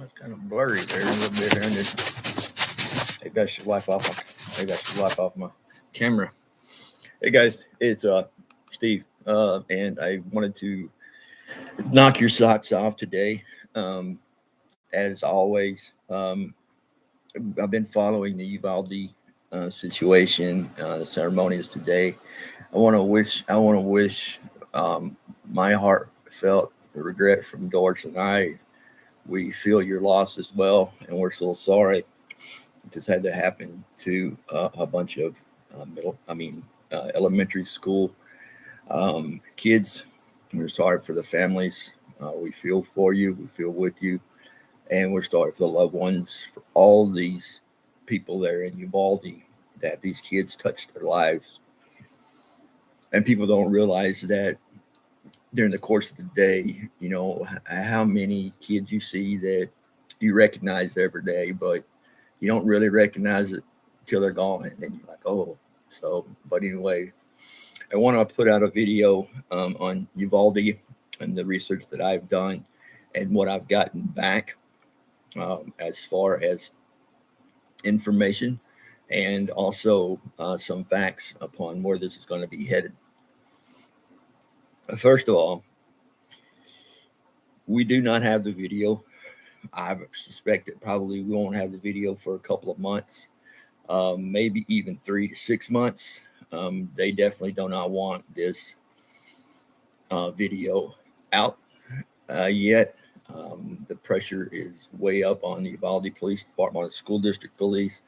That's kind of blurry there a little bit. And maybe I should wipe off my camera. Hey guys, it's Steve, and I wanted to knock your socks off today. As always, I've been following the Uvalde situation. The ceremony is today. I want to wish my heartfelt regret from Doris and I. We feel your loss as well, and we're so sorry this had to happen to a bunch of elementary school kids. We're sorry for the families. We feel for you. We feel with you, and we're sorry for the loved ones, for all these people there in Uvalde that these kids touched their lives. And people don't realize that during the course of the day, how many kids you see that you recognize every day, but you don't really recognize it till they're gone. And then you're like, oh, but anyway, I want to put out a video on Uvalde and the research that I've done and what I've gotten back as far as information, and also some facts upon where this is going to be headed. First of all, we do not have the video. I suspect that probably we won't have the video for a couple of months, maybe even 3 to 6 months. They definitely do not want this video out yet. The pressure is way up on the Uvalde Police Department, the school district police,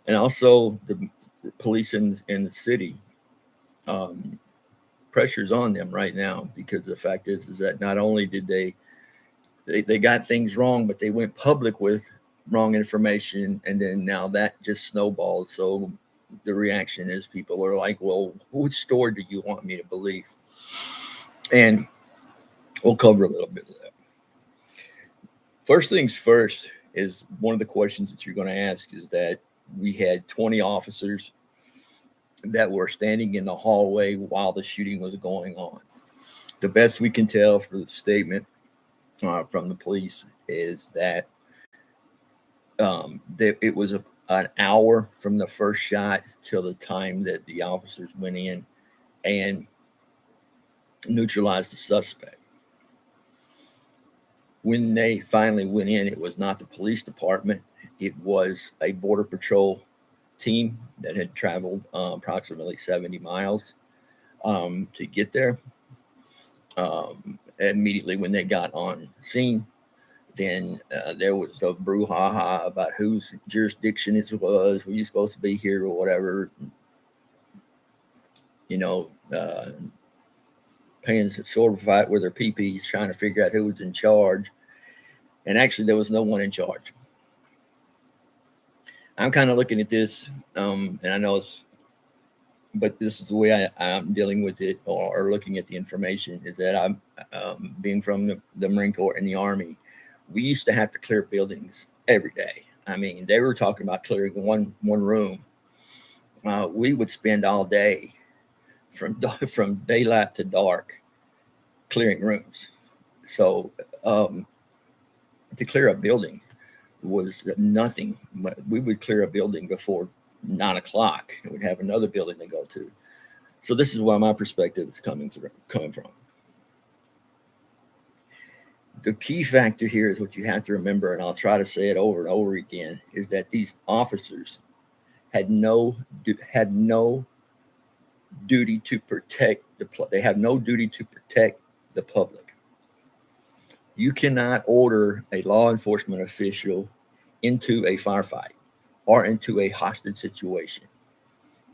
and also the police in the city. Pressure's on them right now, because the fact is that not only did they got things wrong, but they went public with wrong information, and then now that just snowballed. So the reaction is people are like, well, which story do you want me to believe? And we'll cover a little bit of that. First things first is one of the questions that you're going to ask is that we had 20 officers that were standing in the hallway while the shooting was going on. The best we can tell for the statement from the police is that it was an hour from the first shot till the time that the officers went in and neutralized the suspect. When they finally went in, it was not the police department. It was a Border Patrol team that had traveled approximately 70 miles to get there. Immediately when they got on scene, then there was a brouhaha about whose jurisdiction it was. Were you supposed to be here or whatever? Paying sort of a fight with their PPs, trying to figure out who was in charge. And actually, there was no one in charge. I'm kind of looking at this, and I know but this is the way I'm dealing with it, or looking at the information, is that I'm being from the Marine Corps and the Army. We used to have to clear buildings every day. I mean, they were talking about clearing one room. We would spend all day from daylight to dark clearing rooms. So to clear a building was nothing. We would clear a building before 9 o'clock, and we'd have another building to go to. So this is where my perspective is coming from. The key factor here is what you have to remember, and I'll try to say it over and over again, is that these officers had no duty to protect they have no duty to protect the public. You cannot order a law enforcement official into a firefight or into a hostage situation.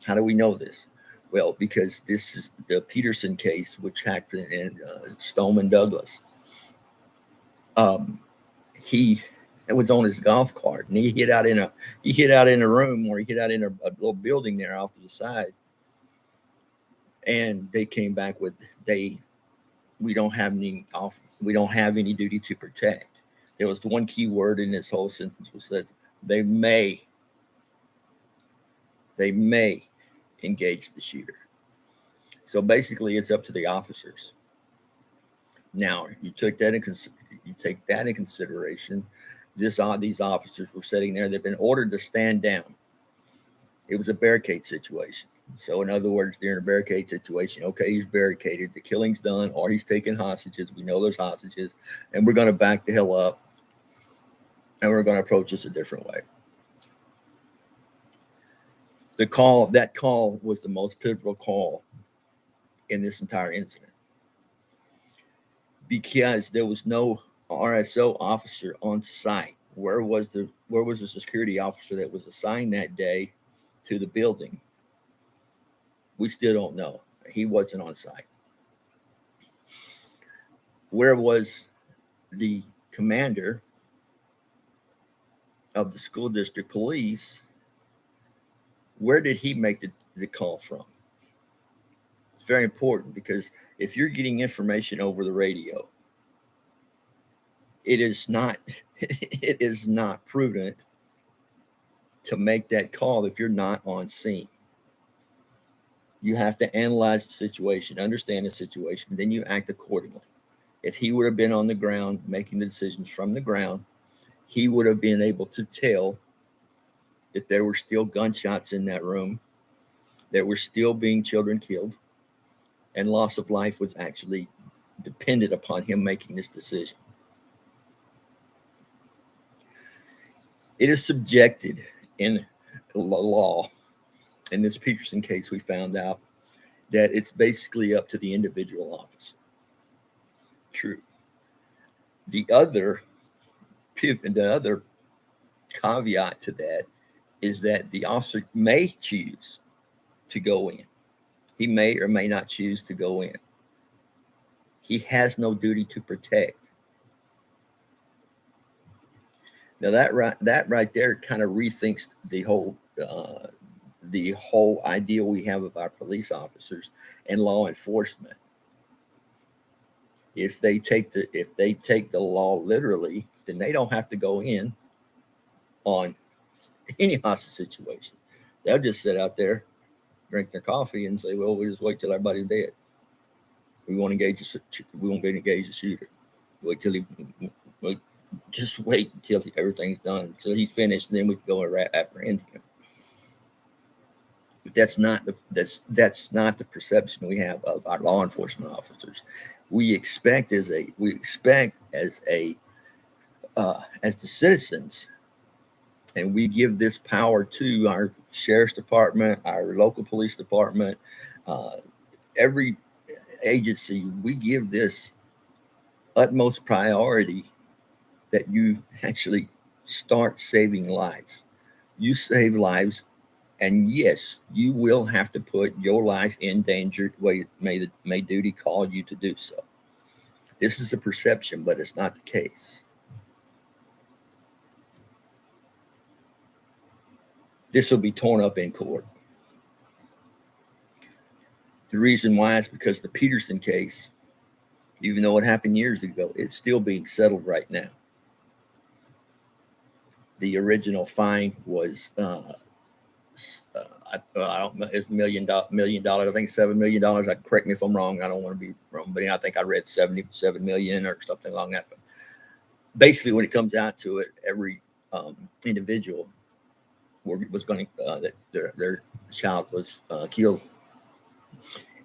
How do we know this? Well, because this is the Peterson case, which happened in Stoneman Douglas. He was on his golf cart, and he hit out in a room, or he hit out in a little building there off to the side. And they came back with we don't have any duty to protect. There was one key word in this whole sentence, was that they may engage the shooter. So basically, it's up to the officers. Now, you take that in consideration. these officers were sitting there. They've been ordered to stand down. It was a barricade situation. So in other words, during a barricade situation, okay, he's barricaded, the killing's done, or he's taking hostages. We know there's hostages, and we're going to back the hell up, and we're going to approach this a different way. That call was the most pivotal call in this entire incident, because there was no RSO officer on site. Where was the security officer that was assigned that day to the building? We still don't know. He wasn't on site. Where was the commander of the school district police? Where did he make the call from? It's very important, because if you're getting information over the radio, it is not prudent to make that call if you're not on scene. You have to analyze the situation, understand the situation, then you act accordingly. If he would have been on the ground making the decisions from the ground, he would have been able to tell that there were still gunshots in that room, there were still being children killed, and loss of life was actually dependent upon him making this decision. It is subjected in law. In this Peterson case, we found out that it's basically up to the individual officer. True. The other caveat to that is that the officer may choose to go in. He may or may not choose to go in. He has no duty to protect. Now that right there kind of rethinks the whole idea we have of our police officers and law enforcement. If they take the law literally, then they don't have to go in on any hostage situation. They'll just sit out there, drink their coffee, and say, "Well, we'll just wait till everybody's dead. We won't engage the shooter. Just wait until everything's done, until he's finished, and then we can go and apprehend him." But that's not the perception we have of our law enforcement officers. We expect as the citizens, and we give this power to our sheriff's department, our local police department, every agency. We give this utmost priority that you actually start saving lives. You save lives, and yes, you will have to put your life in danger. May duty call you to do so. This is a perception, but it's not the case. This will be torn up in court. The reason why is because the Peterson case, even though it happened years ago, it's still being settled right now. The original fine was I don't know, it's $1 million. I think $7 million. Correct me if I'm wrong. I don't want to be wrong, but I think I read 77 million or something along that. But basically, when it comes out to it, every individual was going to that their child was killed,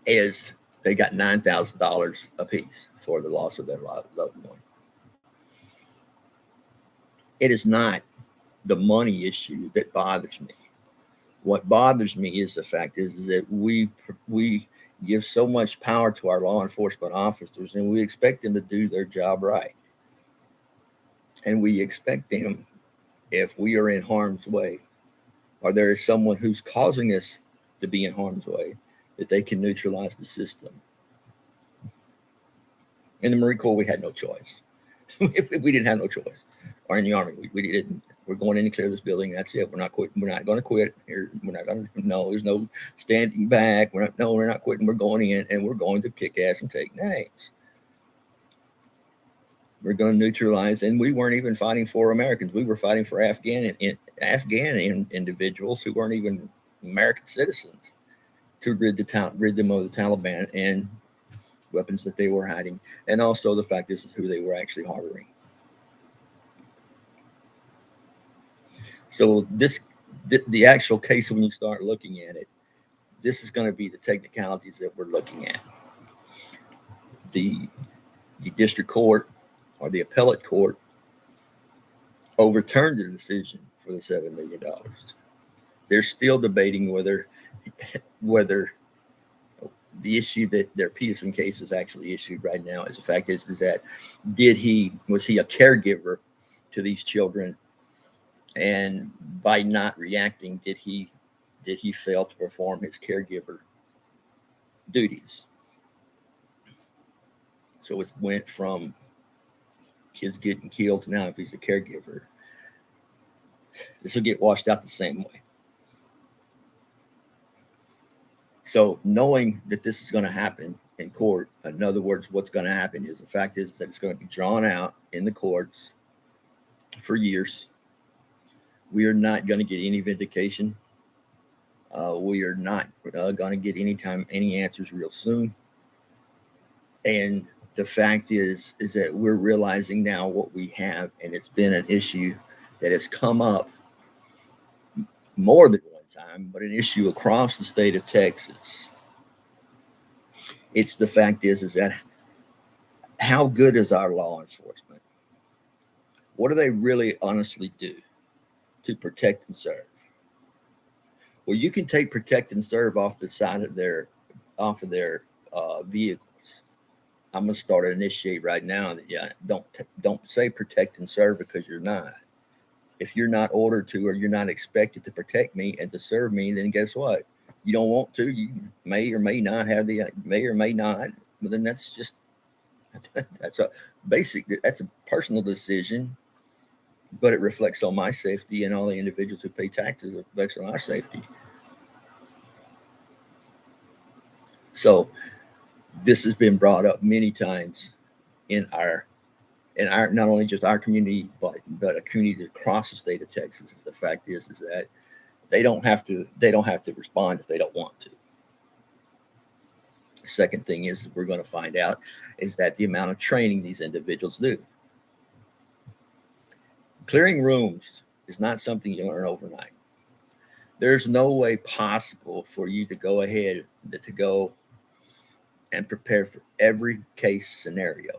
as they got $9,000 apiece for the loss of their loved one. It is not the money issue that bothers me. What bothers me is the fact is that we give so much power to our law enforcement officers, and we expect them to do their job right. And we expect them, if we are in harm's way, or there is someone who's causing us to be in harm's way, that they can neutralize the system. In the Marine Corps, we had no choice. We didn't have no choice. Or in the Army, we didn't. We're going in to clear this building. That's it. We're not quitting. We're not going to quit. We're not going to. No, there's no standing back. We're not quitting. We're going in, and we're going to kick ass and take names. We're going to neutralize. And we weren't even fighting for Americans. We were fighting for Afghan individuals who weren't even American citizens, to rid them of the Taliban and weapons that they were hiding, and also the fact this is who they were actually harboring. So the actual case, when you start looking at it, this is going to be the technicalities that we're looking at. The district court or the appellate court overturned the decision for the $7 million. They're still debating whether the issue that their Peterson case is actually issued right now is the fact is that was he a caregiver to these children, and by not reacting, did he fail to perform his caregiver duties? So it went from kids getting killed to now if he's a caregiver, this will get washed out the same way. So knowing that this is going to happen in court, in other words, what's going to happen is the fact is that it's going to be drawn out in the courts for years. We are not going to get any vindication. We are not going to get any answers real soon. And the fact is that we're realizing now what we have, and it's been an issue that has come up more than one time, but an issue across the state of Texas. It's the fact is that how good is our law enforcement? What do they really honestly do to protect and serve? Well, you can take protect and serve off the side of their vehicles. I'm gonna start to initiate right now that don't say protect and serve, because you're not. If you're not ordered to, or you're not expected to protect me and to serve me, then guess what? You don't want to. You may or may not have but then that's a personal decision, but it reflects on my safety and all the individuals who pay taxes. It reflects on our safety. So this has been brought up many times in our not only just our community, but a community across the state of Texas. The fact is that they don't have to respond if they don't want to. The second thing is we're going to find out is that the amount of training these individuals do. Clearing rooms is not something you learn overnight. There's no way possible for you to go ahead to go and prepare for every case scenario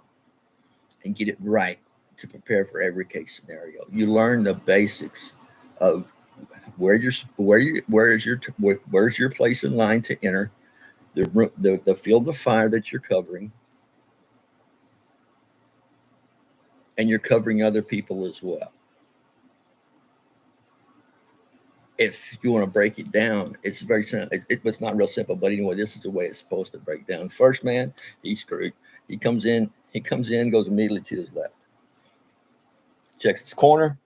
and get it right to prepare for every case scenario. You learn the basics of where's your place in line to enter, the field of fire that you're covering, and you're covering other people as well. If you want to break it down, it's very simple. It's not real simple, but anyway, this is the way it's supposed to break down. First man, he's screwed. He comes in, goes immediately to his left, checks his corner,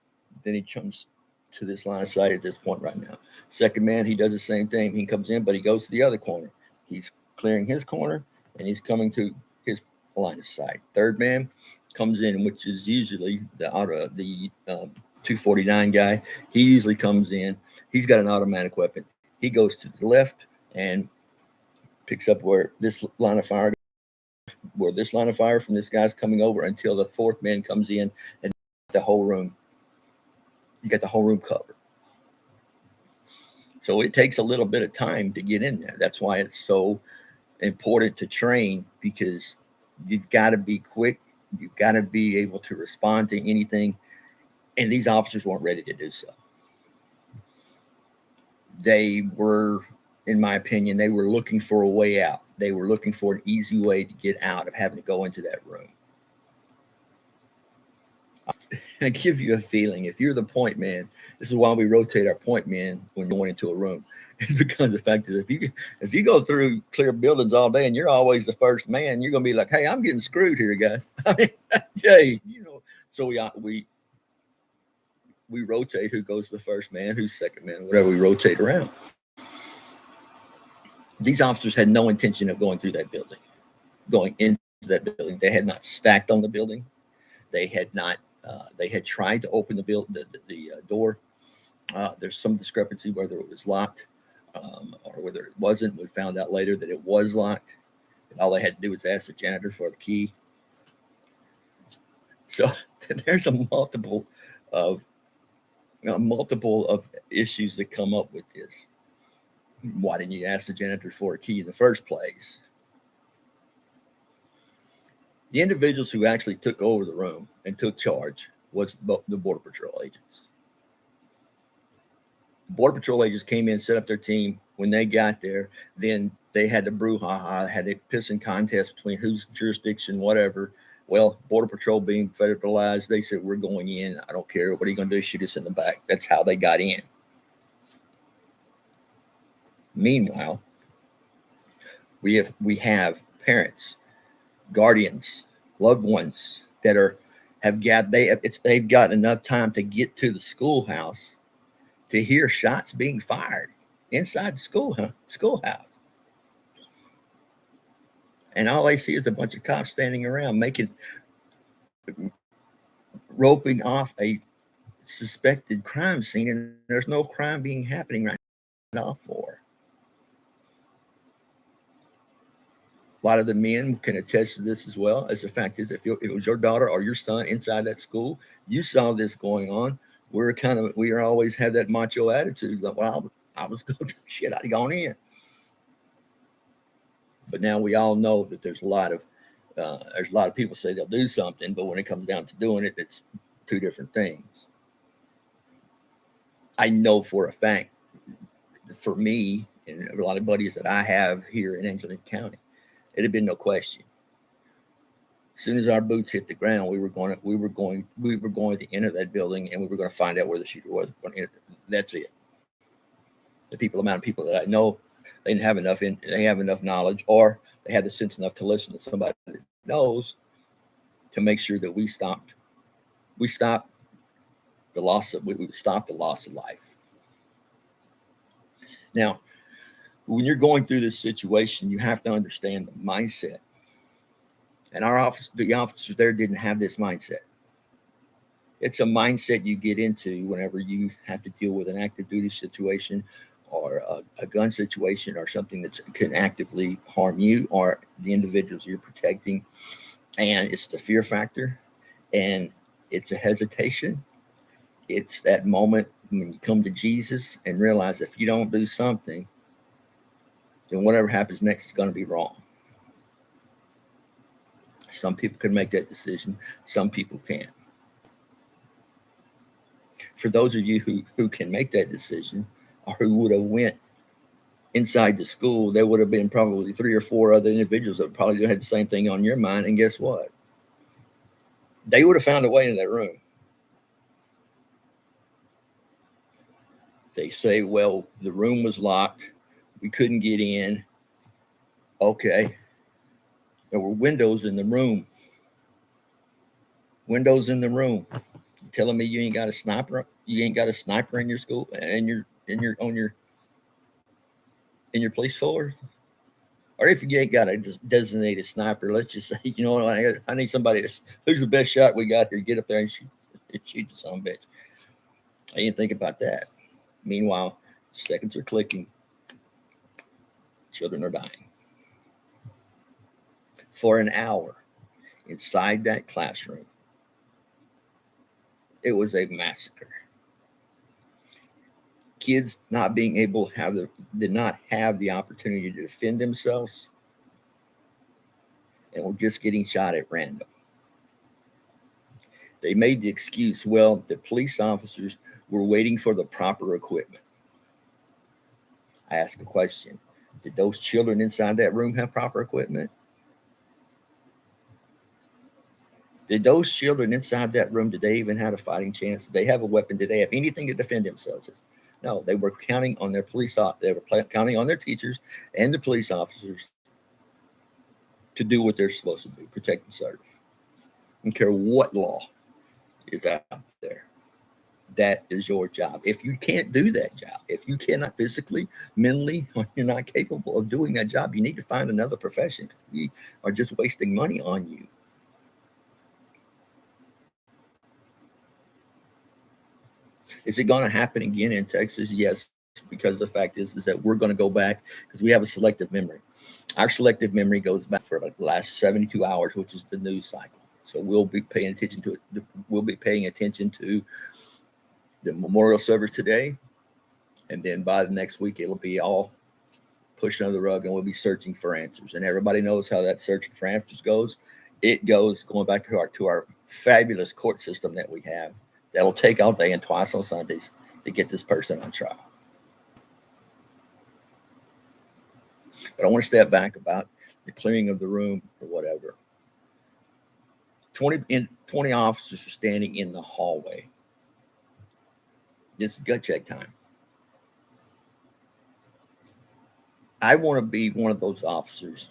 then he comes to this line of sight at this point right now. Second man, he does the same thing. He comes in, but he goes to the other corner. He's clearing his corner, and he's coming to his line of sight. Third man comes in, which is usually the 249 guy. He usually comes in. He's got an automatic weapon. He goes to the left and picks up where this line of fire from this guy's coming over, until the fourth man comes in, and you got the whole room covered. So it takes a little bit of time to get in there. That's why it's so important to train, because you've got to be quick. You've got to be able to respond to anything. And these officers weren't ready to do so. They were, in my opinion, they were looking for a way out. They were looking for an easy way to get out of having to go into that room. I give you a feeling, if you're the point man, this is why we rotate our point men when you're going into a room. It's because the fact is, if you go through clear buildings all day and you're always the first man, you're going to be like, hey, I'm getting screwed here, guys. I mean, hey, so we rotate who goes to the first man, who's second man, whatever. We rotate around. These officers had no intention of going through that building, going into that building. They had not stacked on the building. They had not. They had tried to open the door. There's some discrepancy whether it was locked or whether it wasn't. We found out later that it was locked. And all they had to do was ask the janitor for the key. So there's a multiple of multiple of issues that come up with this. Why didn't you ask the janitor for a key in the first place? The individuals who actually took over the room and took charge was the Border Patrol agents. Border Patrol agents came in, set up their team. When they got there, then they had the brouhaha, had a pissing contest between whose jurisdiction, whatever. Well, Border Patrol being federalized, they said, we're going in. I don't care. What are you going to do? Shoot us in the back. That's how they got in. Meanwhile, we have parents, guardians, loved ones that they've got enough time to get to the schoolhouse to hear shots being fired inside the schoolhouse. And all they see is a bunch of cops standing around roping off a suspected crime scene, and there's no crime being happening right now for. A lot of the men can attest to this as well. As the fact is, if it was your daughter or your son inside that school, you saw this going on. We always have that macho attitude. Like, well, I was good. Shit, I'd gone in. But now we all know that there's a lot of people say they'll do something, but when it comes down to doing it, it's two different things. I know for a fact, for me and a lot of buddies that I have here in Angelina County, it had been no question. As soon as our boots hit the ground, we were going to enter that building, and we were going to find out where the shooter was. That's it. The amount of people that I know, they have enough knowledge, or they had the sense enough to listen to somebody that knows to make sure that we stopped the loss of life. Now, when you're going through this situation, you have to understand the mindset. And the officers there didn't have this mindset. It's a mindset you get into whenever you have to deal with an active duty situation or a gun situation or something that can actively harm you or the individuals you're protecting. And it's the fear factor, and it's a hesitation. It's that moment when you come to Jesus and realize if you don't do something, then whatever happens next is going to be wrong. Some people can make that decision. Some people can't. For those of you who can make that decision, or who would have went inside the school, there would have been probably 3 or 4 other individuals that probably had the same thing on your mind. And guess what? They would have found a way into that room. They say, well, the room was locked. We couldn't get in. Okay. There were windows in the room. Windows in the room. You telling me you ain't got a sniper? You ain't got a sniper in your school and on your police force? Or if you ain't got a designated sniper, let's just say, you know, I need somebody who's the best shot we got here. Get up there and shoot the son of a bitch. I didn't think about that. Meanwhile, seconds are clicking. Children are dying. For an hour inside that classroom, it was a massacre. Kids not being able to did not have the opportunity to defend themselves, and were just getting shot at random. They made the excuse, well, the police officers were waiting for the proper equipment. I ask a question. Did those children inside that room have proper equipment? Did those children inside that room, did they even have a fighting chance? Did they have a weapon? Did they have anything to defend themselves with? No, they were counting on their counting on their teachers and the police officers to do what they're supposed to do, protect and serve. I don't care what law is out there. That is your job. If you can't do that job, if you cannot physically, mentally, or you're not capable of doing that job, you need to find another profession, because we are just wasting money on you. Is it going to happen again in Texas? Yes, because the fact is that we're going to go back, because we have a selective memory. Our selective memory goes back for the last 72 hours, which is the news cycle. So we'll be paying attention to it. We'll be paying attention to the memorial service today, and then by the next week, it'll be all pushed under the rug, and we'll be searching for answers. And everybody knows how that searching for answers goes. It goes going back to our fabulous court system that we have. That'll take all day and twice on Sundays to get this person on trial. But I want to step back about the clearing of the room or whatever. 20 officers are standing in the hallway. This is gut check time. I want to be one of those officers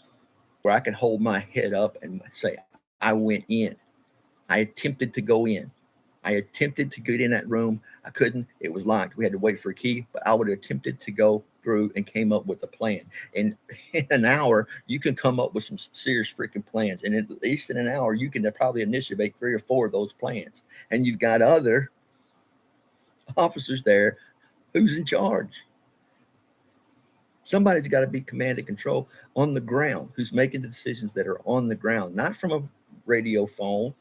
where I can hold my head up and say, I went in. I attempted to go in. I attempted to get in that room. I couldn't. It was locked. We had to wait for a key, but I would have attempted to go through and came up with a plan. And in an hour, you can come up with some serious freaking plans. And at least in an hour, you can probably initiate 3 or 4 of those plans. And you've got other officers there. Who's in charge? Somebody's got to be command and control on the ground, who's making the decisions that are on the ground, not from a radio phone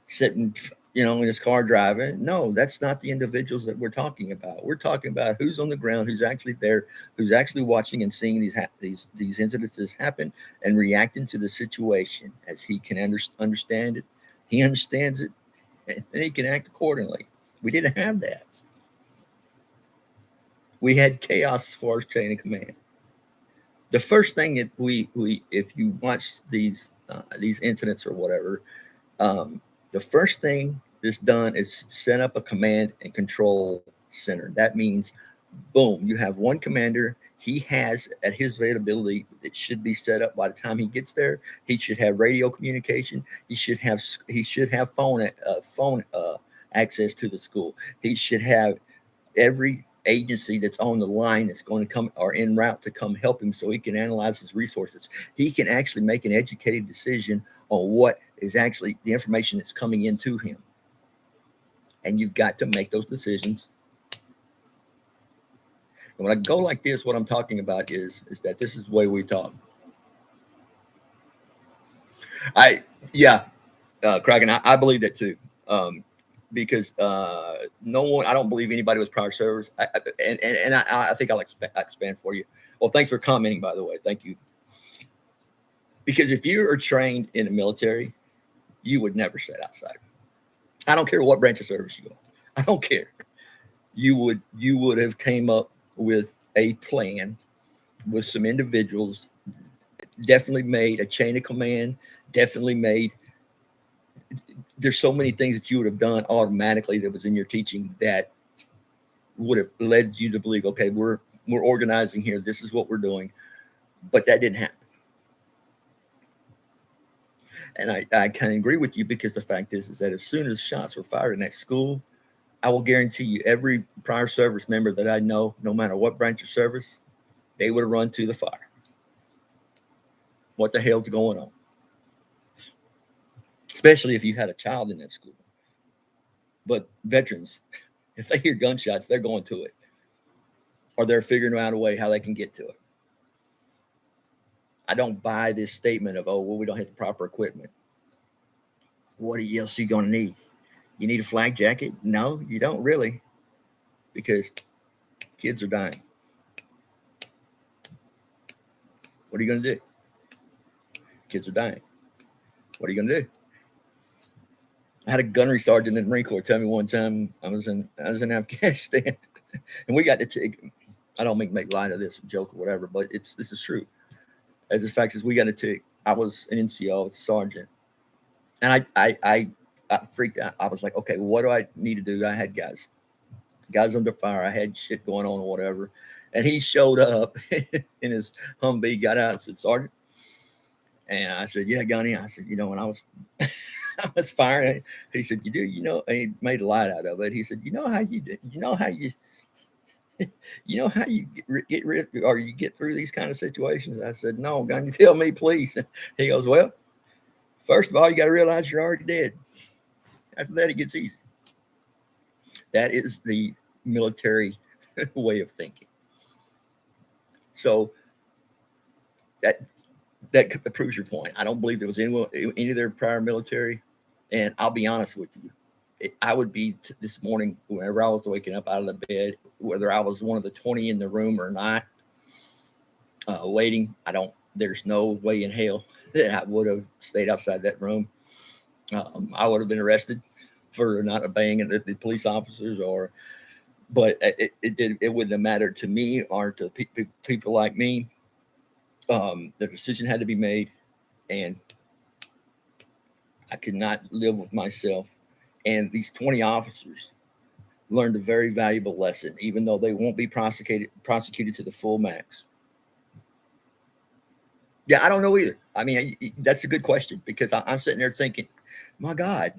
sitting, in his car driving. No, that's not the individuals that we're talking about. We're talking about who's on the ground, who's actually there, who's actually watching and seeing these incidences happen and reacting to the situation as he can understand it. He understands it, and he can act accordingly. We didn't have that. We had chaos as far as chain of command. The first thing that we if you watch these incidents or whatever, the first thing that's done is set up a command and control center. That means, boom, you have one commander. He has at his availability, it should be set up by the time he gets there. He should have radio communication. He should have phone access to the school. He should have every agency that's on the line that's going to come or en route to come help him so he can analyze his resources. He can actually make an educated decision on what is actually the information that's coming into him. And you've got to make those decisions. And when I go like this, what I'm talking about is that this is the way we talk. Kraken, I believe that too. Because no one, I don't believe anybody was prior service. I think I'll expand for you. Well, thanks for commenting, by the way. Thank you. Because if you are trained in the military, you would never sit outside. I don't care what branch of service you are. I don't care. You would have came up with a plan with some individuals, definitely made a chain of command, definitely made. There's so many things that you would have done automatically that was in your teaching that would have led you to believe, okay, we're organizing here. This is what we're doing. But that didn't happen. And I kind of agree with you because the fact is that as soon as shots were fired in that school, I will guarantee you every prior service member that I know, no matter what branch of service, they would have run to the fire. What the hell's going on? Especially if you had a child in that school. But veterans, if they hear gunshots, they're going to it. Or they're figuring out a way how they can get to it. I don't buy this statement of, we don't have the proper equipment. What are you else going to need? You need a flak jacket? No, you don't really. Because kids are dying. What are you going to do? Kids are dying. What are you going to do? I had a gunnery sergeant in the Marine Corps tell me one time I was in Afghanistan, and we got to take. I don't make light of this, joke or whatever, but this is true. As a fact is, we got to take. I was an NCO, sergeant, and I freaked out. I was like, okay, what do I need to do? I had guys under fire. I had shit going on or whatever, and he showed up in his Humvee, got out, and said, "Sergeant," and I said, "Yeah, Gunny." I said, when I was. I was firing. He said, "You do, and he made a light out of it. He said, you know how you get rid or you get through these kind of situations?" I said, "No, Gunny, tell me, please." He goes, "Well, first of all, you got to realize you're already dead. After that, it gets easy." That is the military way of thinking. So that proves your point. I don't believe there was any of their prior military. And I'll be honest with you, I would be this morning, whenever I was waking up out of the bed, whether I was one of the 20 in the room or not, waiting. There's no way in hell that I would have stayed outside that room. I would have been arrested for not obeying the police officers, but it wouldn't have mattered to me or to people like me. The decision had to be made, and I could not live with myself. And these 20 officers learned a very valuable lesson, even though they won't be prosecuted to the full max. Yeah, I don't know either. I mean, that's a good question, because I'm sitting there thinking, my God,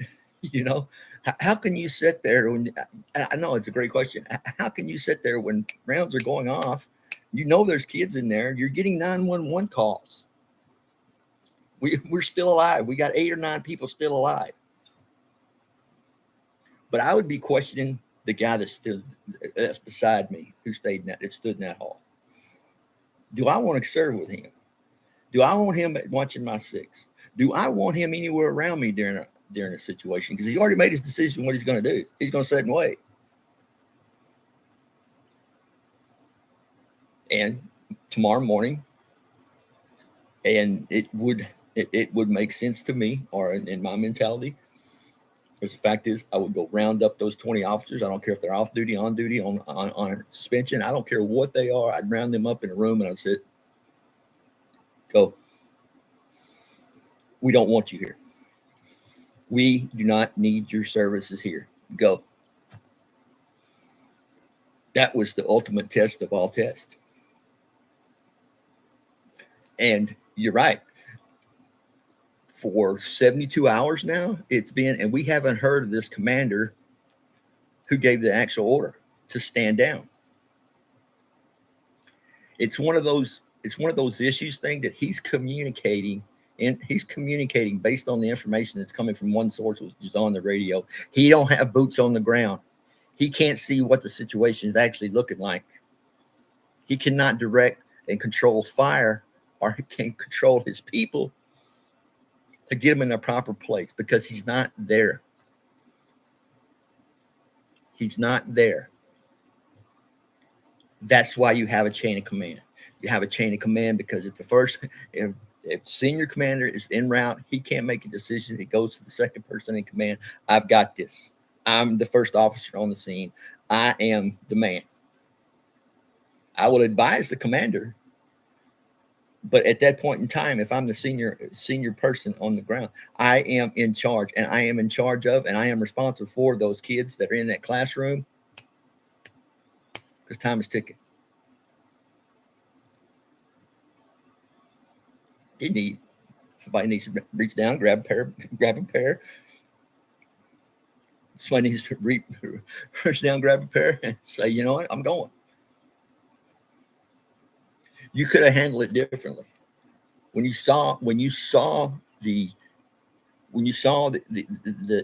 how can you sit there when I know it's a great question. How can you sit there when rounds are going off? There's kids in there. You're getting 911 calls. We're still alive. We got 8 or 9 people still alive. But I would be questioning the guy that's beside me, who stood in that hall. Do I want to serve with him? Do I want him watching my 6? Do I want him anywhere around me during a situation? Because he's already made his decision what he's going to do. He's going to sit and wait. And tomorrow morning, and it would make sense to me, or in my mentality, because the fact is, I would go round up those 20 officers. I don't care if they're off duty, on duty, on suspension. I don't care what they are. I'd round them up in a room and I'd sit, go. We don't want you here. We do not need your services here. Go. That was the ultimate test of all tests. And you're right. For 72 hours now, it's been, and we haven't heard of this commander who gave the actual order to stand down. It's one of those issues thing that he's communicating, and he's communicating based on the information that's coming from one source, which is on the radio. He don't have boots on the ground. He can't see what the situation is actually looking like. He cannot direct and control fire, or he can control his people to get them in a proper place, because he's not there. He's not there. That's why you have a chain of command. You have a chain of command because if senior commander is en route, he can't make a decision. He goes to the second person in command. I've got this. I'm the first officer on the scene. I am the man. I will advise the commander, but at that point in time, if I'm the senior person on the ground, I am in charge, and I am in charge of, and I am responsible for those kids that are in that classroom, because time is ticking. Somebody needs to reach down, grab a pair. Somebody needs to reach down, grab a pair, and say, you know what, I'm going. You could have handled it differently. When you saw the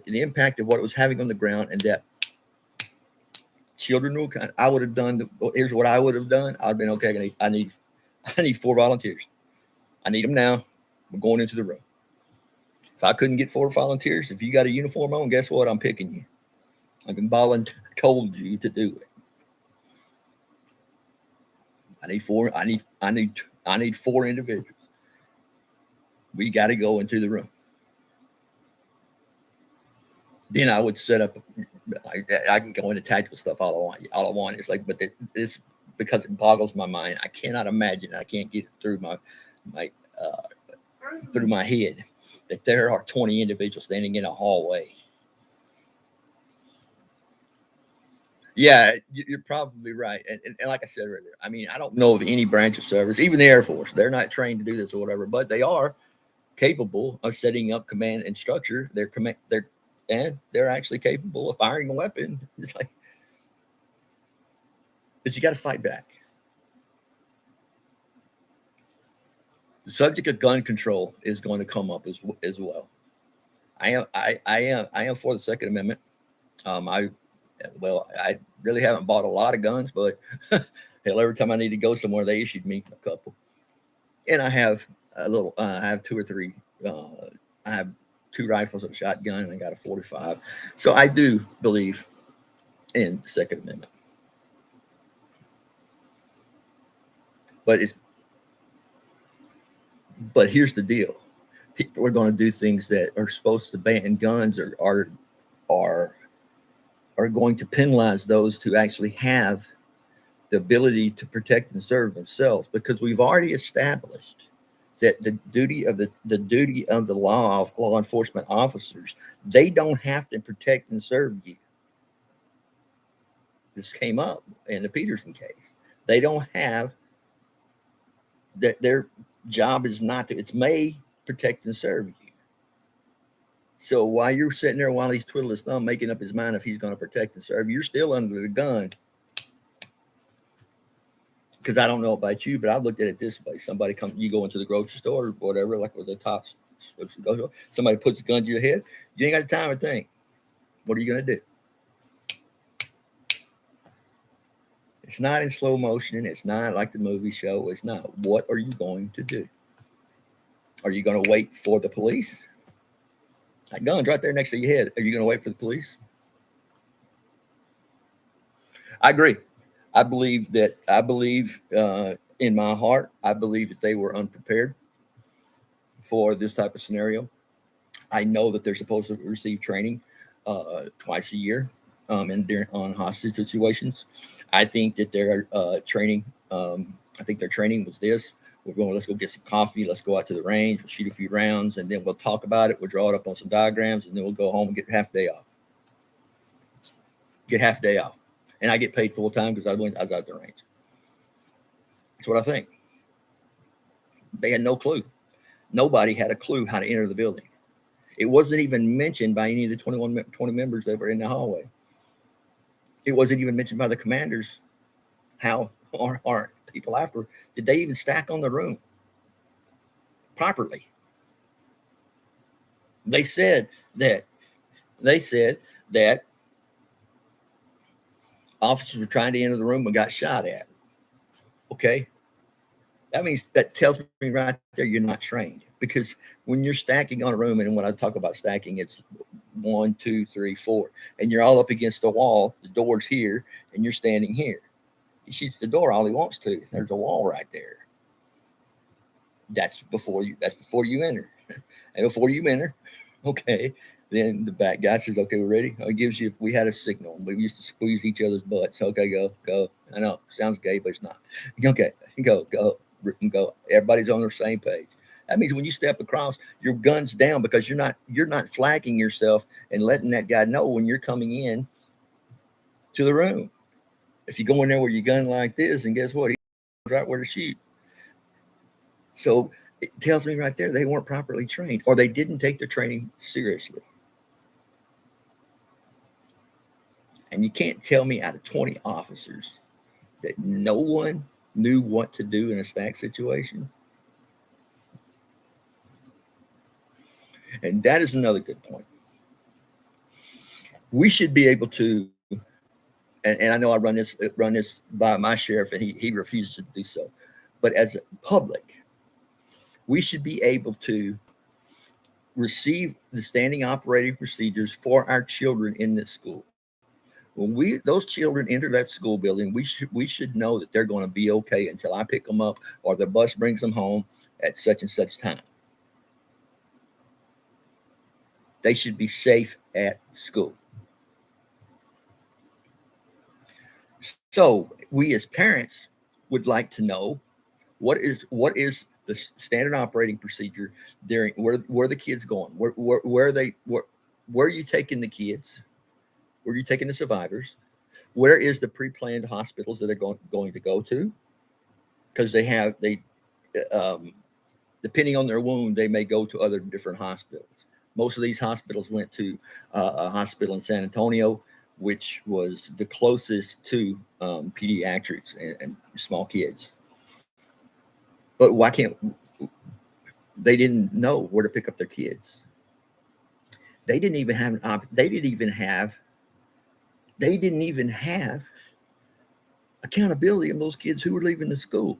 impact of what it was having on the ground, and that children will, I would have done. Here's what I would have done. I'd been okay. I need 4 volunteers. I need them now. We're going into the room. If I couldn't get 4 volunteers, if you got a uniform on, guess what? I'm picking you. I've been told you to do it. I need 4. I need 4 individuals. We got to go into the room. Then I would set up. I can go into tactical stuff all I want. It's like, but this, because it boggles my mind. I cannot imagine. I can't get it through my head that there are 20 individuals standing in a hallway. Yeah, you're probably right. And like I said earlier, I mean, I don't know of any branch of service, even the Air Force. They're not trained to do this or whatever, but they are capable of setting up command and structure. They're actually capable of firing a weapon. It's like, but you got to fight back. The subject of gun control is going to come up as well. I am for the Second Amendment. I really haven't bought a lot of guns, but hell, every time I need to go somewhere, they issued me a couple. And I have 2 or 3. I have 2 rifles and a shotgun, and I got a 45. So I do believe in the Second Amendment. But here's the deal: people are going to do things that are supposed to ban guns, or are going to penalize those who actually have the ability to protect and serve themselves, because we've already established that the duty of the law enforcement officers, they don't have to protect and serve you. This came up in the Peterson case. They don't have that. Their job is not to. It's may protect and serve you. So while you're sitting there, while he's twiddling his thumb, making up his mind if he's going to protect and serve, you're still under the gun. Because I don't know about you, but I looked at it this way: somebody you go into the grocery store or whatever, like with the tops, somebody puts a gun to your head, you ain't got the time to think. What are you going to do? It's not in slow motion. It's not like the movie show. It's not. What are you going to do? Are you going to wait for the police? That gun's right there next to your head. Are you going to wait for the police? I agree. I believe in my heart, I believe that they were unprepared for this type of scenario. I know that they're supposed to receive training twice a year on hostage situations. I think that their training, I think their training was this: let's go get some coffee, let's go out to the range, we'll shoot a few rounds, and then we'll talk about it. We'll draw it up on some diagrams, and then we'll go home and get half a day off. And I get paid full time because I was out the range. That's what I think. They had no clue. Nobody had a clue how to enter the building. It wasn't even mentioned by any of the 20 members that were in the hallway. It wasn't even mentioned by the commanders how, or people after, did they even stack on the room properly? They said that officers were trying to enter the room and got shot at. Okay. That tells me right there you're not trained, because when you're stacking on a room, and when I talk about stacking, it's 1, 2, 3, 4, and you're all up against the wall. The door's here, and you're standing here. He shoots the door all he wants to. There's a wall right there. That's before you enter. And before you enter, okay, then the back guy says, "Okay, we're ready." We had a signal. We used to squeeze each other's butts. Okay, go. I know, sounds gay, but it's not. Okay, go. Everybody's on the same page. That means when you step across, your gun's down, because you're not flagging yourself and letting that guy know when you're coming in to the room. If you go in there with your gun like this, and guess what? He's right where to shoot. So it tells me right there they weren't properly trained, or they didn't take the training seriously. And you can't tell me out of 20 officers that no one knew what to do in a stack situation. And that is another good point. We should be able to, and I know I run this by my sheriff, and he refuses to do so. But as a public, we should be able to receive the standing operating procedures for our children in this school. When those children enter that school building, we should know that they're going to be okay until I pick them up or the bus brings them home at such and such time. They should be safe at school. So we as parents would like to know what is the standard operating procedure during where the kids going, where are you taking the kids, where are you taking the survivors, where is the pre-planned hospitals that they're going to go to, because depending on their wound, they may go to other different hospitals. Most of these hospitals went to a hospital in San Antonio, which was the closest to pediatrics and small kids. But why can't they didn't know where to pick up their kids? They didn't even have accountability on those kids who were leaving the school.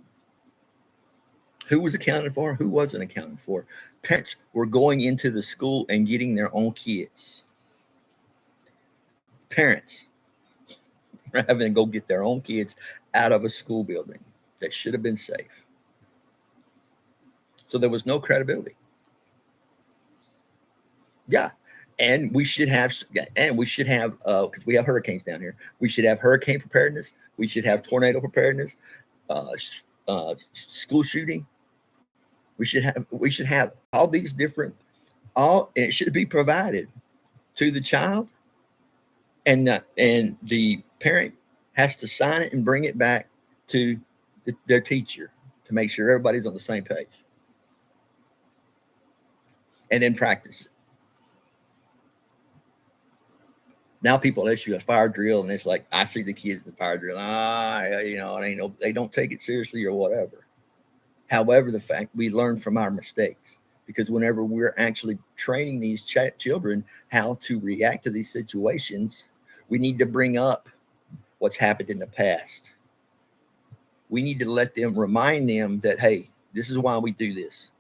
Who was accounted for? Who wasn't accounted for? Parents were going into the school and getting their own kids. Parents were having to go get their own kids out of a school building that should have been safe. So there was no credibility. Yeah. And we should have, because we have hurricanes down here. We should have hurricane preparedness. We should have tornado preparedness, school shooting. We should have all these different, and it should be provided to the child, and the parent has to sign it and bring it back to their teacher to make sure everybody's on the same page, and then practice it. Now people issue a fire drill, and it's like, I see the kids in the fire drill. It ain't no, they don't take it seriously or whatever. However, the fact we learn from our mistakes, because whenever we're actually training these children how to react to these situations, we need to bring up what's happened in the past. We need to remind them that, hey, this is why we do this.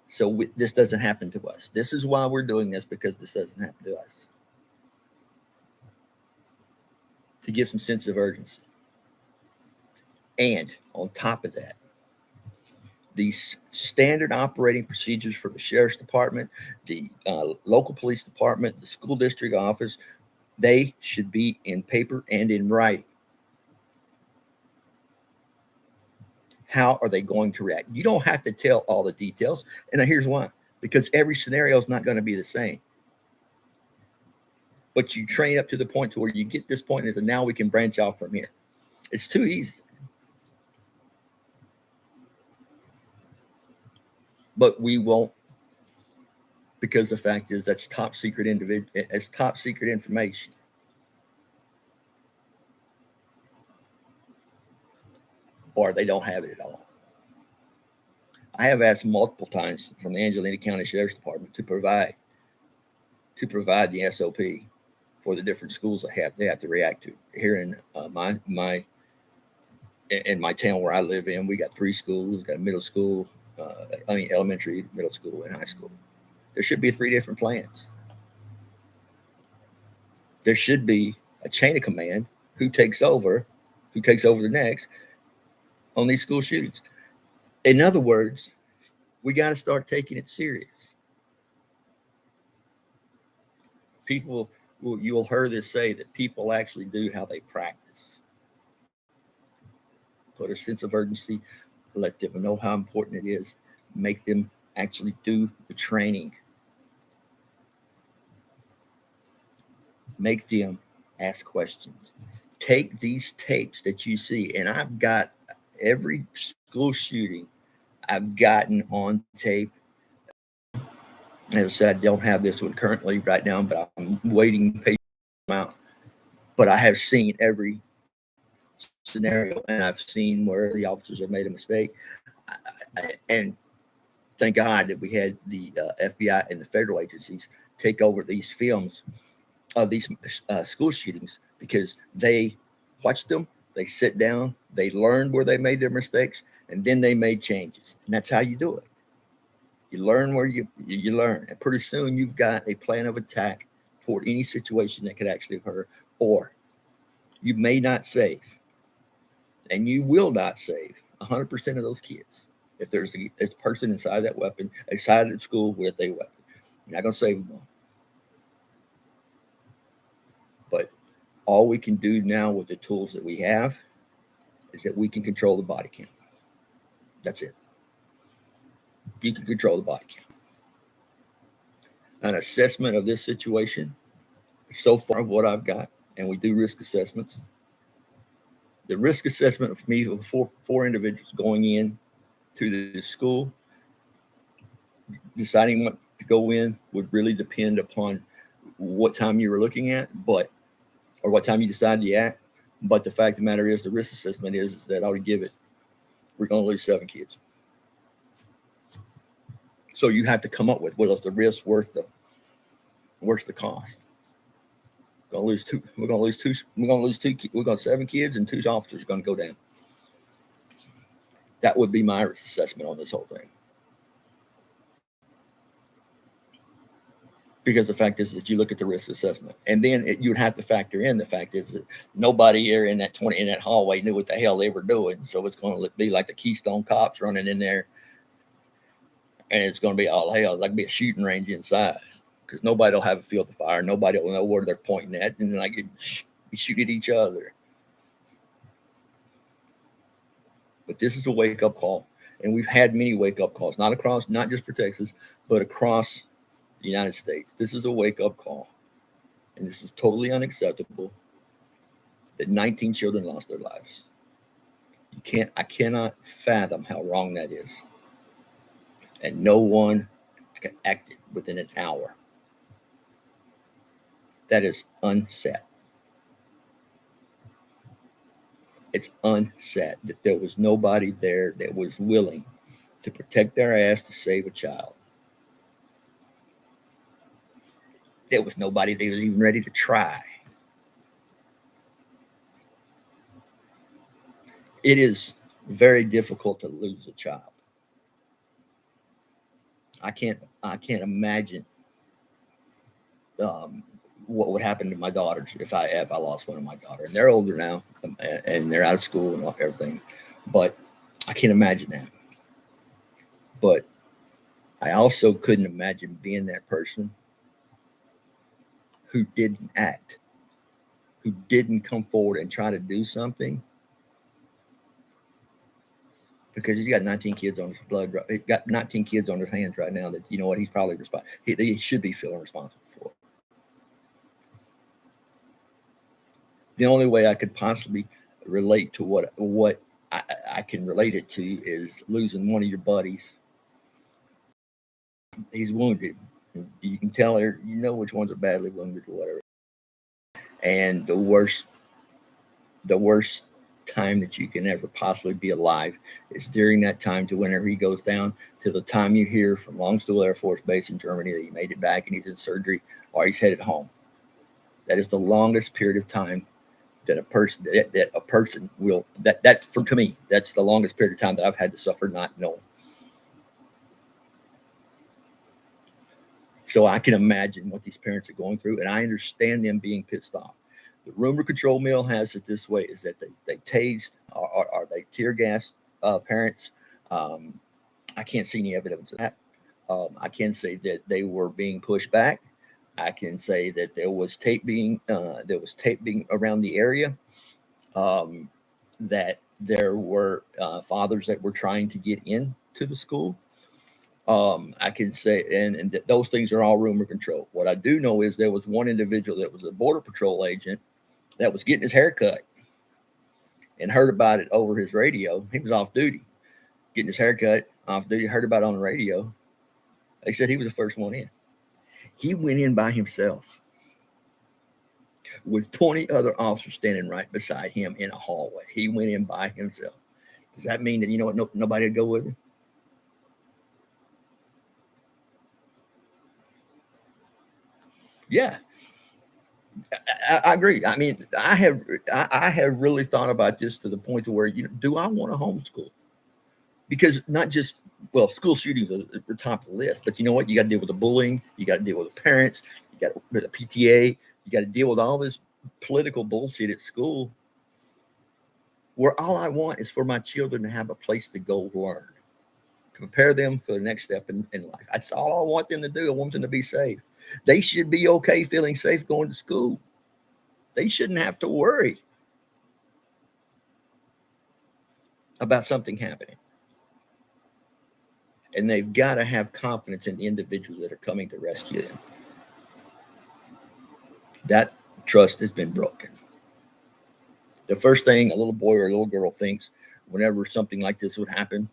So this doesn't happen to us. This is why we're doing this, because this doesn't happen to us. To give some sense of urgency. And on top of that, these standard operating procedures for the sheriff's department, the local police department, the school district office, they should be in paper and in writing. How are they going to react? You don't have to tell all the details. And here's why. Because every scenario is not going to be the same. But you train up to the point to where you get this point and now we can branch out from here. It's too easy. But we won't, because the fact is that's top secret information. Or they don't have it at all. I have asked multiple times from the Angelina County Sheriff's Department to provide the SOP for the different schools they have to react to. Here in my town where I live in, we got 3 schools. Got a middle school, elementary, middle school, and high school. There should be 3 different plans. There should be a chain of command. Who takes over the next on these school shootings. In other words, we got to start taking it serious. You'll hear this say that people actually do how they practice. Put a sense of urgency, let them know how important it is, make them actually do the training. Make them ask questions. Take these tapes that you see, and I've got every school shooting I've gotten on tape. As I said, I don't have this one currently right now, but I'm waiting patiently out. But I have seen every scenario, and I've seen where the officers have made a mistake. And thank God that we had the FBI and the federal agencies take over these films of these school shootings, because they watched them, they sit down, they learned where they made their mistakes, and then they made changes. And that's how you do it. You learn where you learn, and pretty soon you've got a plan of attack toward any situation that could actually occur. Or you may not save, and you will not save 100% of those kids if there's a person inside that weapon, inside the school with a weapon. You're not going to save them all. But all we can do now with the tools that we have is that we can control the body count. That's it. You can control the body count. An assessment of this situation, so far what I've got, and we do risk assessments. The risk assessment for me of four individuals going in to the school, deciding what to go in would really depend upon what time you were looking at, or what time you decided to act. But the fact of the matter is, the risk assessment is that I would give it, we're going to lose 7 kids. So you have to come up with, what is the risk worth the cost? We're going to lose 2. We're going to 7 kids, and 2 officers are going to go down. That would be my assessment on this whole thing. Because the fact is that you look at the risk assessment, and then you would have to factor in the fact is that nobody here in that hallway knew what the hell they were doing. So it's going to be like the Keystone Cops running in there, and it's going to be all hell. It's like be a shooting range inside, because nobody will have a field of fire. Nobody will know where they're pointing at, and like be shooting at each other. But this is a wake up call, and we've had many wake up calls, not just for Texas, but across the United States. This is a wake up call, and this is totally unacceptable that 19 children lost their lives. I cannot fathom how wrong that is. And no one acted within an hour. That is unsaid. It's unsaid that there was nobody there that was willing to protect their ass to save a child. There was nobody that was even ready to try. It is very difficult to lose a child. I can't imagine what would happen to my daughters if I lost one of my daughters. And they're older now, and they're out of school and everything. But I can't imagine that. But I also couldn't imagine being that person who didn't act, who didn't come forward and try to do something, because he's got 19 kids on his blood. He's got 19 kids on his hands right now that, you know what, he's probably responsible. He should be feeling responsible for. The only way I could possibly relate to what I can relate it to is losing one of your buddies. He's wounded. You can tell her, you know which ones are badly wounded or whatever. And the worst time that you can ever possibly be alive is during that time to whenever he goes down to the time you hear from Longstool Air Force Base in Germany that he made it back and he's in surgery or he's headed home. That is the longest period of time that a person will, that's for, to me, that's the longest period of time that I've had to suffer not knowing. So I can imagine what these parents are going through, and I understand them being pissed off. The rumor control mill has it this way, is that they tased or they tear gassed parents. I can't see any evidence of that. I can say that they were being pushed back. I can say that there was tape being around the area, that there were fathers that were trying to get into the school. I can say, and those things are all rumor control. What I do know is there was one individual that was a border patrol agent that was getting his hair cut and heard about it over his radio. He was off duty, getting his hair cut off duty, heard about it on the radio. They said he was the first one in. He went in by himself with 20 other officers standing right beside him in a hallway. He went in by himself. Does that mean that, you know what, nobody would go with him? Yeah, I agree. I mean, I have really thought about this to the point to where, do I want to homeschool? Because not just, well, school shootings are at the top of the list, but you know what? You got to deal with the bullying. You got to deal with the parents. You got to with the PTA. You got to deal with all this political bullshit at school, where all I want is for my children to have a place to go learn, prepare them for the next step in life. That's all I want them to do. I want them to be safe. They should be okay feeling safe going to school. They shouldn't have to worry about something happening. And they've got to have confidence in the individuals that are coming to rescue them. That trust has been broken. The first thing a little boy or a little girl thinks whenever something like this would happen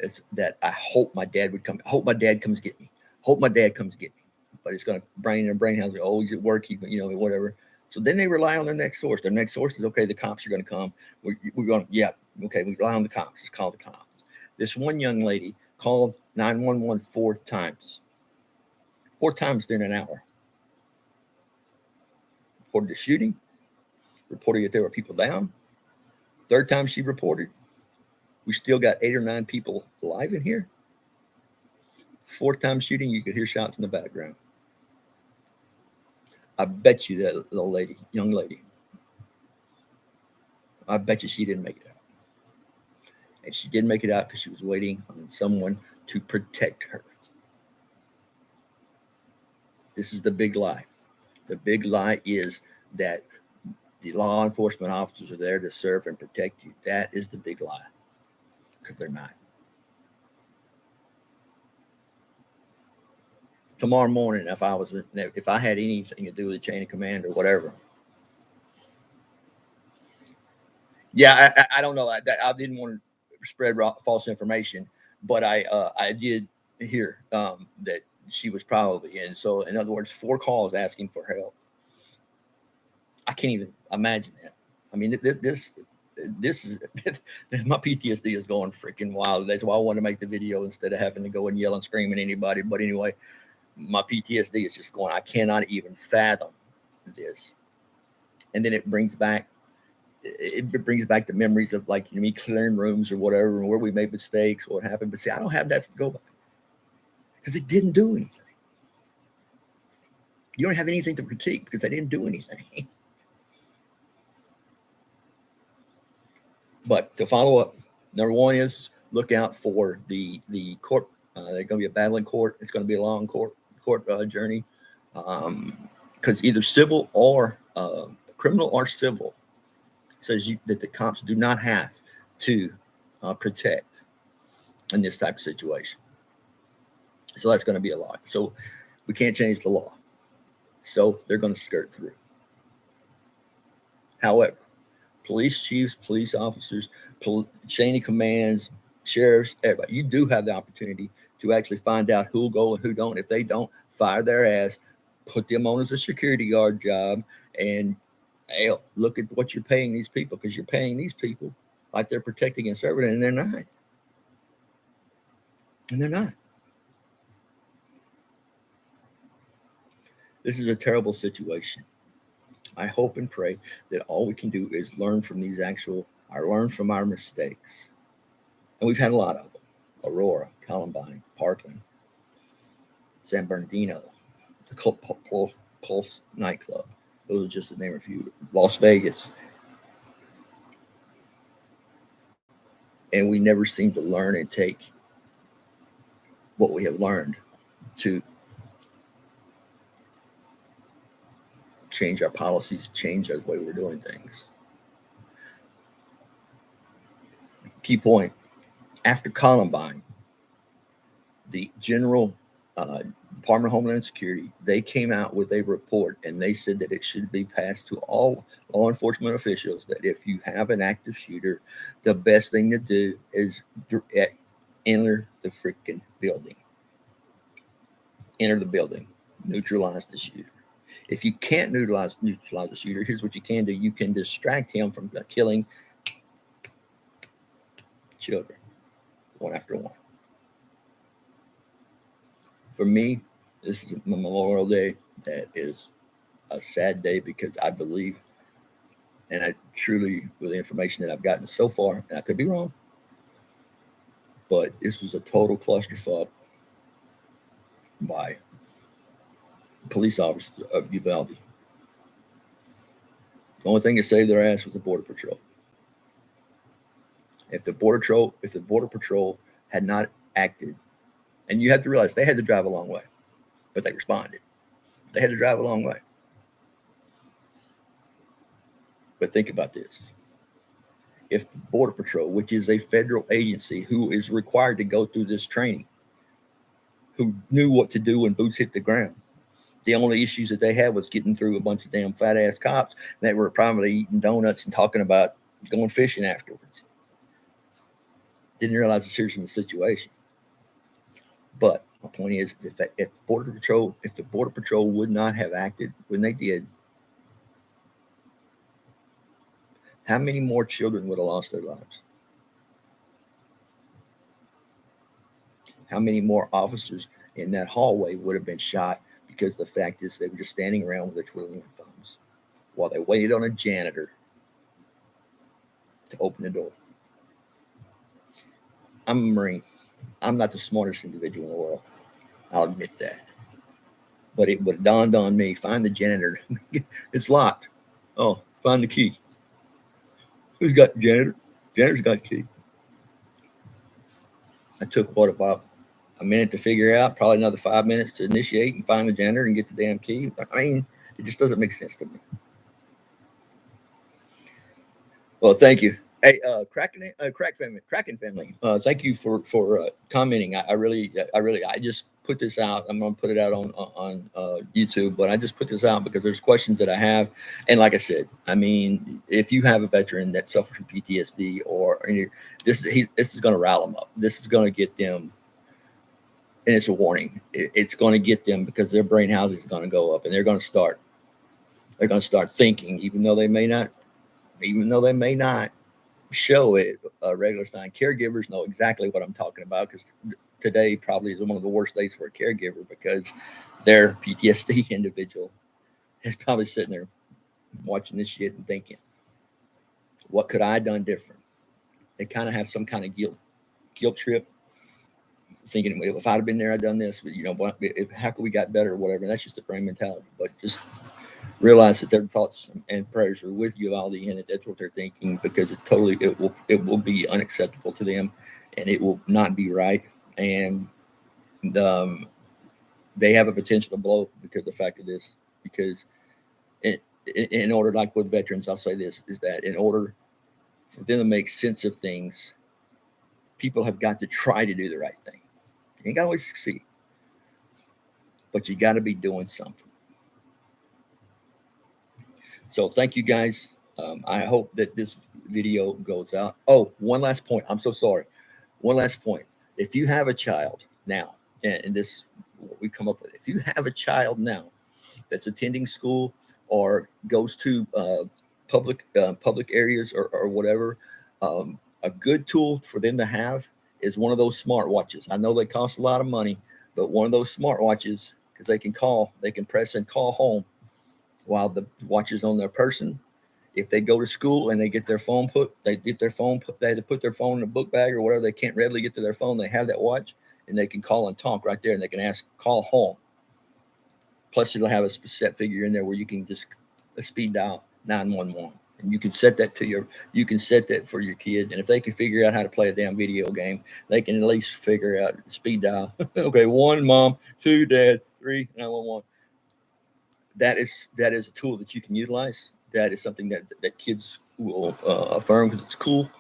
is that I hope my dad would come. I hope my dad comes get me. Hope my dad comes get me. But it's going to brain their brain house. Oh, he's at work. Whatever. So then they rely on their next source. Their next source is, okay, the cops are going to come. We're going, yeah, okay, we rely on the cops. Just call the cops. This one young lady called 911 4 times. 4 times during an hour. Reported the shooting. Reported that there were people down. Third time she reported, We still got 8 or 9 people alive in here. Fourth time shooting, you could hear shots in the background. I bet you that little lady, young lady, I bet you she didn't make it out. And she didn't make it out because she was waiting on someone to protect her. This is the big lie. The big lie is that the law enforcement officers are there to serve and protect you. That is the big lie, because they're not. Tomorrow morning, if I had anything to do with the chain of command or whatever, yeah, I don't know. I didn't want to spread false information, but I did hear that she was probably in. So, in other words, 4 calls asking for help. I can't even imagine that. I mean, this is my PTSD is going freaking wild. That's why I wanted to make the video instead of having to go and yell and scream at anybody. But anyway, my PTSD is just going. I cannot even fathom this. And then it brings back the memories of, like, me clearing rooms or whatever, and where we made mistakes or what happened. But see, I don't have that to go by because it didn't do anything. You don't have anything to critique because they didn't do anything. But to follow up, number 1 is look out for the court. There's going to be a battle in court. It's going to be a long court journey, because either civil or criminal or civil says that the cops do not have to protect in this type of situation. So that's going to be a lot. So we can't change the law. So they're going to skirt through. However, police chiefs, police officers, chain of commands, sheriffs, everybody, you do have the opportunity to actually find out who'll go and who don't. If they don't, fire their ass, put them on as a security guard job, and look at what you're paying these people, because you're paying these people like they're protecting and serving, and they're not. And they're not. This is a terrible situation. I hope and pray that all we can do is learn from our mistakes. And we've had a lot of them. Aurora, Columbine, Parkland, San Bernardino, the Pulse nightclub. Those are just to name a few. Las Vegas. And we never seem to learn and take what we have learned to change our policies, change the way we're doing things. Key point, after Columbine, the general Department of Homeland Security, they came out with a report, and they said that it should be passed to all law enforcement officials that if you have an active shooter, the best thing to do is enter the freaking building. Enter the building. Neutralize the shooter. If you can't neutralize the shooter, here's what you can do. You can distract him from killing children, one after one. For me, this is Memorial Day. That is a sad day, because I believe, and I truly, with the information that I've gotten so far, and I could be wrong, but this was a total clusterfuck by police officers of Uvalde. The only thing that saved their ass was the Border Patrol. If the Border Patrol had not acted, and you have to realize they had to drive a long way, but they responded. They had to drive a long way. But think about this. If the Border Patrol, which is a federal agency who is required to go through this training, who knew what to do when boots hit the ground, the only issues that they had was getting through a bunch of damn fat ass cops that were probably eating donuts and talking about going fishing afterwards. Didn't realize the seriousness of the situation. But my point is, if the Border Patrol would not have acted when they did, how many more children would have lost their lives? How many more officers in that hallway would have been shot? Because the fact is, they were just standing around with their twiddling thumbs while they waited on a janitor to open the door. I'm a Marine. I'm not the smartest individual in the world. I'll admit that. But it would have dawned on me, find the janitor. It's locked. Oh, find the key. Who's got the janitor? Janitor's got the key. I took what, about a minute to figure out, probably another 5 minutes to initiate and find the janitor and get the damn key. I mean, it just doesn't make sense to me. Well, thank you. Hey, Kraken family. Thank you for commenting. I just put this out. I'm gonna put it out on YouTube, but I just put this out because there's questions that I have, and like I said, I mean, if you have a veteran that suffers from PTSD or any, this is gonna rile them up. This is gonna get them, and it's a warning. It's gonna get them because their brain housing is gonna go up, and they're gonna start thinking, even though they may not show it regular time. Caregivers know exactly what I'm talking about because today probably is one of the worst days for a caregiver because their PTSD individual is probably sitting there watching this shit and thinking, what could I have done different? They kind of have some kind of guilt trip, thinking, if I'd have been there, I'd done this. But, how could we got better or whatever? And that's just the brain mentality. But just realize that their thoughts and prayers are with Uvalde, and that's what they're thinking, because it will be unacceptable to them, and it will not be right. And they have a potential to blow because of the fact of this. Because in order, like with veterans, I'll say this, is that in order for them to make sense of things, people have got to try to do the right thing. You ain't got to always succeed, but you got to be doing something. So thank you guys. I hope that this video goes out. Oh, one last point. I'm so sorry. One last point. If you have a child now, and this what we come up with, if you have a child now that's attending school or goes to public areas or whatever, a good tool for them to have is one of those smartwatches. I know they cost a lot of money, but one of those smartwatches, because they can press and call home while the watch is on their person. If they go to school and they get their phone they have to put their phone in a book bag or whatever. They can't readily get to their phone. They have that watch and they can call and talk right there, and they can call home. Plus, it'll have a set figure in there where you can just speed dial 911, and you can set that for your kid. And if they can figure out how to play a damn video game, they can at least figure out speed dial. Okay, 1 mom, 2 dad, 3 911. That is a tool that you can utilize. That is something that kids will affirm because it's cool.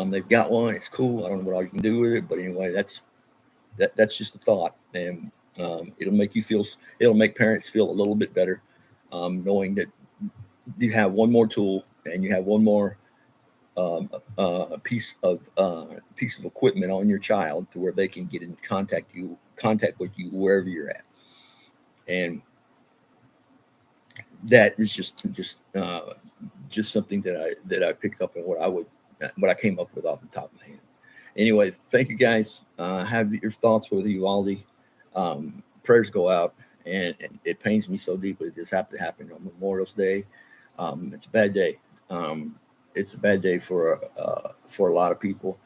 They've got one. It's cool. I don't know what all you can do with it, but anyway, that's just a thought, and it'll make parents feel a little bit better, knowing that you have one more tool and you have one more piece of equipment on your child to where they can get in contact with you wherever you're at. And that is just something that I picked up and what I came up with off the top of my head. Anyway, thank you guys. Have your thoughts with Uvalde. Prayers go out, and it pains me so deeply this happened to happen on Memorial Day. It's a bad day. It's a bad day for a lot of people,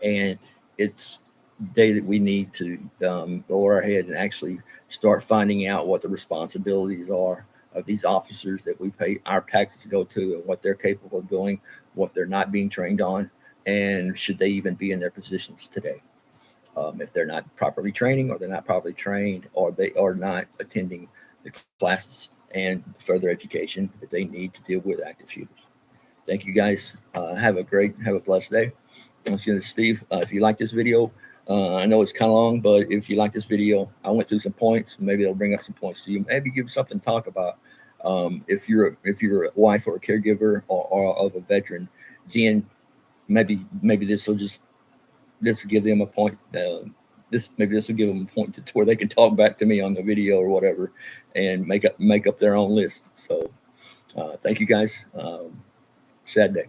and it's a day that we need to lower our head and actually start finding out what the responsibilities are of these officers that we pay our taxes to go to, and what they're capable of doing, what they're not being trained on, and should they even be in their positions today. If they're not properly training, or they're not properly trained, or they are not attending the classes and further education that they need to deal with active shooters. Thank you guys. Have a blessed day. Once again, Steve. If you like this video, I know it's kind of long, but if you like this video, I went through some points. Maybe it'll bring up some points to you. Maybe give you something to talk about. If you're a wife or a caregiver or of a veteran, then maybe this will give them a point. This will give them a point to where they can talk back to me on the video or whatever, and make up their own list. So, thank you guys. Sad day.